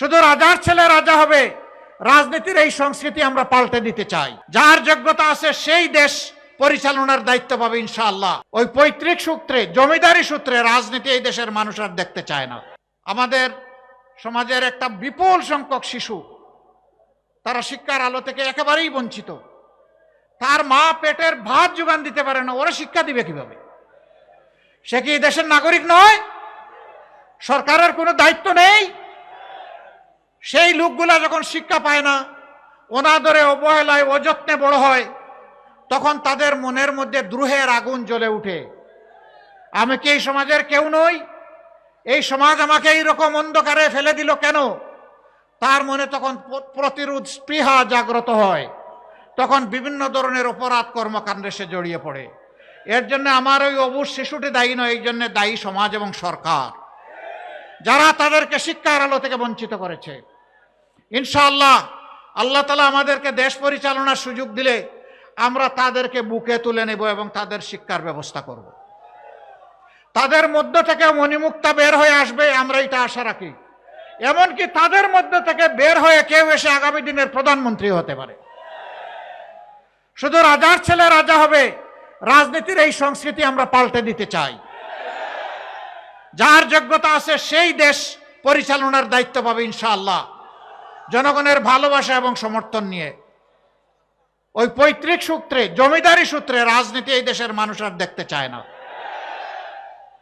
শুধু রাজার ছেলে রাজা হবে, রাজনীতির এই সংস্কৃতি আমরা পাল্টে দিতে চাই। যার যোগ্যতা আছে সেই দেশ পরিচালনার দায়িত্ব পাবে ইনশাআল্লাহ। ওই পৈতৃক সূত্রে, জমিদারি সূত্রে রাজনীতি এই দেশের মানুষ আর দেখতে চায় না। আমাদের সমাজের একটা বিপুল সংখ্যক শিশু, তারা শিক্ষার আলো থেকে একেবারেই বঞ্চিত। তার মা পেটের ভাত যোগান দিতে পারে না, ওরা শিক্ষা দিবে কিভাবে? সে কি দেশের নাগরিক নয়? সরকারের কোনো দায়িত্ব নেই? সেই লোকগুলা যখন শিক্ষা পায় না, অনাদরে, অবহেলায়, অযত্নে বড় হয়, তখন তাদের মনের মধ্যে দ্রোহের আগুন জ্বলে উঠে। আমি কি এই সমাজের কেউ নই? এই সমাজ আমাকে এইরকম অন্ধকারে ফেলে দিল কেন? তার মনে তখন প্রতিরোধ স্পৃহা জাগ্রত হয়, তখন বিভিন্ন ধরনের অপরাধ কর্মকাণ্ডে সে জড়িয়ে পড়ে। এর জন্য আমার ওই অবুঝ শিশুটি দায়ী নয়, এই জন্য দায়ী সমাজ এবং সরকার, যারা তাদেরকে শিক্ষার আলো থেকে বঞ্চিত করেছে। ইনশাআল্লাহ আল্লাহ তাআলা আমাদেরকে দেশ পরিচালনার সুযোগ দিলে আমরা তাদেরকে বুকে তুলে নেব এবং তাদের শিক্ষার ব্যবস্থা করব। তাদের মধ্য থেকে মণিমুক্তা বের হয়ে আসবে, আমরা এটা আশা রাখি। এমনকি তাদের মধ্য থেকে বের হয়ে কেউ এসে আগামী দিনের প্রধানমন্ত্রী হতে পারে। শুধু রাজার ছেলে রাজা হবে, রাজনীতির এই সংস্কৃতি আমরা পাল্টে দিতে চাই। যার যোগ্যতা আছে সেই দেশ পরিচালনার দায়িত্ব পাবে ইনশাআল্লাহ, জনগণের ভালোবাসা এবং সমর্থন নিয়ে। ওই পৈতৃক সূত্রে, জমিদারি সূত্রে রাজনীতি এই দেশের মানুষ আর দেখতে চায় না।